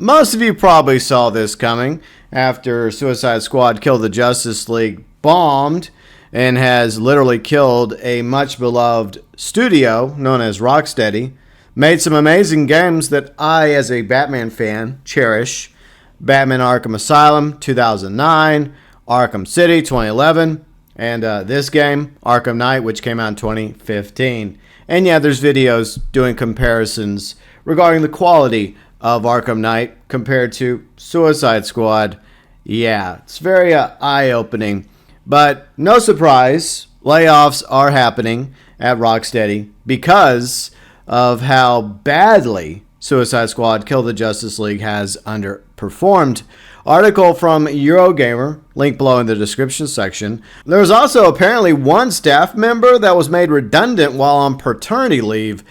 most of you probably saw this coming after Suicide Squad Kill the Justice League bombed and has literally killed a much beloved studio known as Rocksteady. Made some amazing games that I, as a Batman fan, cherish. Batman Arkham Asylum, 2009, Arkham City, 2011, and this game, Arkham Knight, which came out in 2015. And yeah, there's videos doing comparisons regarding the quality of Arkham Knight compared to Suicide Squad. Yeah, it's very eye-opening. But no surprise, layoffs are happening at Rocksteady because of how badly Suicide Squad Kill the Justice League has underperformed. Article from Eurogamer, link below in the description section. There was also apparently one staff member that was made redundant while on paternity leave.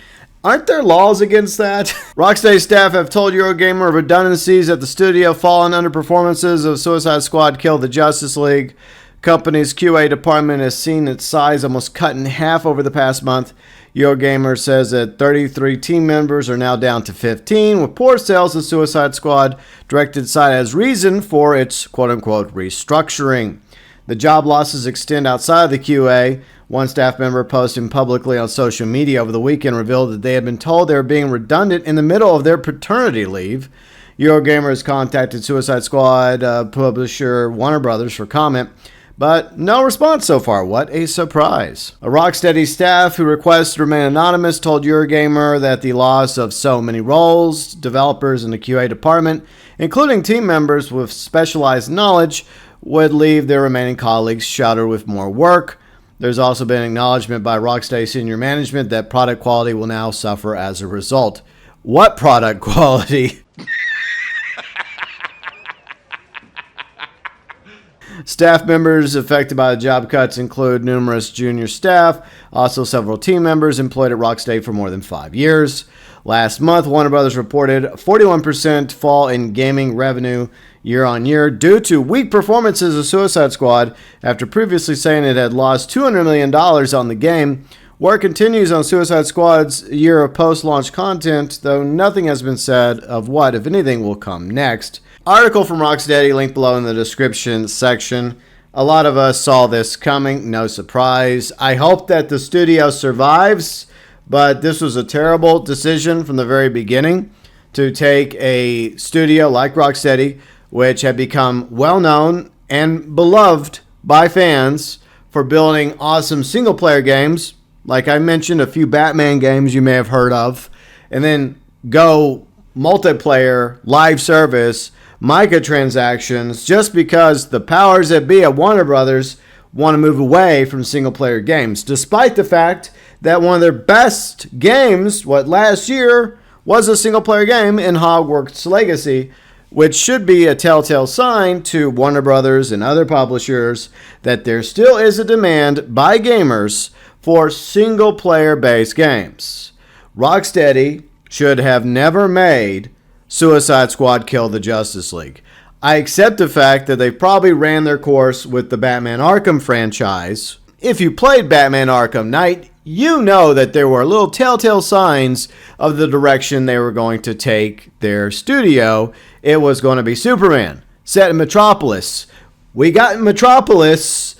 Aren't there laws against that? Rocksteady staff have told Eurogamer of redundancies at the studio following underperformances of Suicide Squad Kill the Justice League. Company's QA department has seen its size almost cut in half over the past month. Eurogamer says that 33 team members are now down to 15, with poor sales of Suicide Squad directed site as reason for its quote-unquote restructuring. The job losses extend outside of the QA. One staff member posting publicly on social media over the weekend revealed that they had been told they were being redundant in the middle of their paternity leave. Eurogamer has contacted Suicide Squad publisher Warner Brothers for comment, but no response so far. What a surprise. A Rocksteady staff who requests to remain anonymous told Eurogamer that the loss of so many roles, developers in the QA department, including team members with specialized knowledge, would leave their remaining colleagues shuttered with more work. There's also been acknowledgement by Rocksteady senior management that product quality will now suffer as a result. What product quality? Staff members affected by the job cuts include numerous junior staff, also several team members employed at Rocksteady for more than 5 years. Last month, Warner Brothers reported a 41% fall in gaming revenue year on year due to weak performances of Suicide Squad after previously saying it had lost $200 million on the game. Work continues on Suicide Squad's year of post-launch content, though nothing has been said of what, if anything, will come next. Article from Rocksteady, link below in the description section. A lot of us saw this coming, no surprise. I hope that the studio survives, but this was a terrible decision from the very beginning to take a studio like Rocksteady, which had become well-known and beloved by fans for building awesome single-player games, like I mentioned, a few Batman games you may have heard of, and then go multiplayer, live service, microtransactions, just because the powers that be at Warner Brothers want to move away from single-player games, despite the fact that one of their best games, last year, was a single-player game in Hogwarts Legacy, which should be a telltale sign to Warner Brothers and other publishers that there still is a demand by gamers for single-player-based games. Rocksteady should have never made Suicide Squad Kill the Justice League. I accept the fact that they probably ran their course with the Batman Arkham franchise. If you played Batman Arkham Knight, you know that there were little telltale signs of the direction they were going to take their studio. It was going to be Superman, set in Metropolis. We got Metropolis,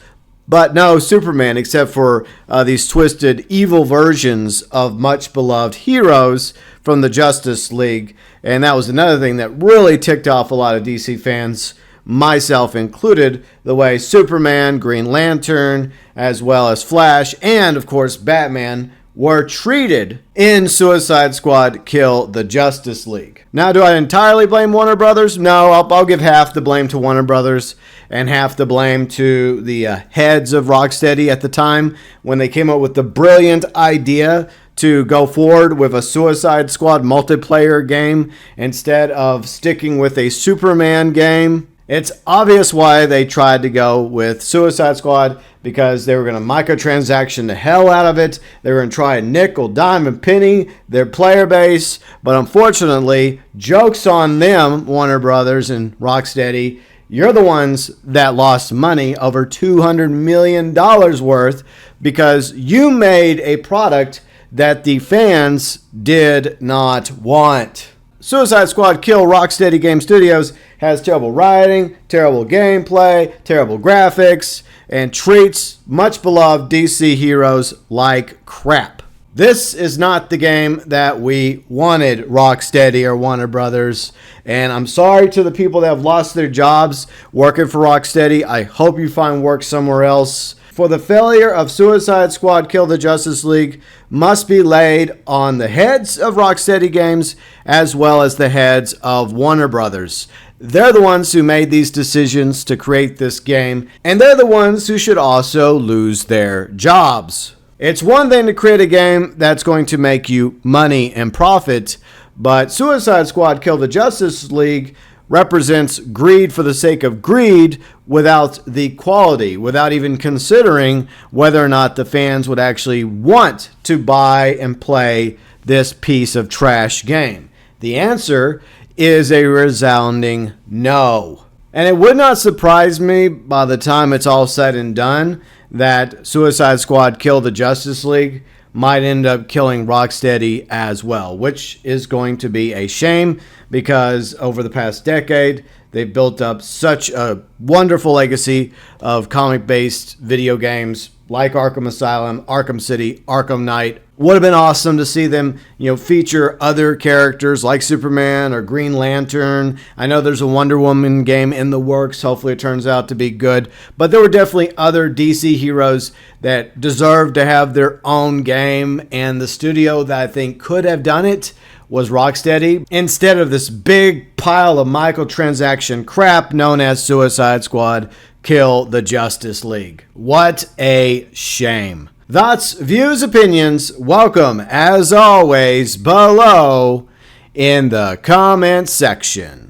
but no Superman, except for these twisted, evil versions of much beloved heroes from the Justice League. And that was another thing that really ticked off a lot of DC fans, myself included, the way Superman, Green Lantern, as well as Flash, and of course Batman were treated in Suicide Squad Kill the Justice League. Now, do I entirely blame Warner Brothers? No, I'll give half the blame to Warner Brothers and half the blame to the heads of Rocksteady at the time when they came up with the brilliant idea to go forward with a Suicide Squad multiplayer game instead of sticking with a Superman game. It's obvious why they tried to go with Suicide Squad, because they were going to microtransaction the hell out of it. They were going to try and nickel, dime, and penny their player base. But unfortunately, joke's on them, Warner Brothers and Rocksteady. You're the ones that lost money, over $200 million worth, because you made a product that the fans did not want. Suicide Squad Kill Rocksteady Game Studios has terrible writing, terrible gameplay, terrible graphics, and treats much beloved DC heroes like crap. This is not the game that we wanted, Rocksteady or Warner Brothers. And I'm sorry to the people that have lost their jobs working for Rocksteady. I hope you find work somewhere else. For the failure of Suicide Squad Kill the Justice League must be laid on the heads of Rocksteady Games as well as the heads of Warner Brothers. They're the ones who made these decisions to create this game, and they're the ones who should also lose their jobs. It's one thing to create a game that's going to make you money and profit, but Suicide Squad Kill the Justice League represents greed for the sake of greed without the quality, without even considering whether or not the fans would actually want to buy and play this piece of trash game. The answer is a resounding no. And it would not surprise me by the time it's all said and done that Suicide Squad Kill the Justice League might end up killing Rocksteady as well, which is going to be a shame because over the past decade, they've built up such a wonderful legacy of comic-based video games like Arkham Asylum, Arkham City, Arkham Knight. Would have been awesome to see them, feature other characters like Superman or Green Lantern. I know there's a Wonder Woman game in the works. Hopefully it turns out to be good. But there were definitely other DC heroes that deserved to have their own game. And the studio that I think could have done it was Rocksteady, instead of this big pile of microtransaction crap known as Suicide Squad Kill the Justice League. What a shame. Thoughts, views, opinions, welcome as always below in the comment section.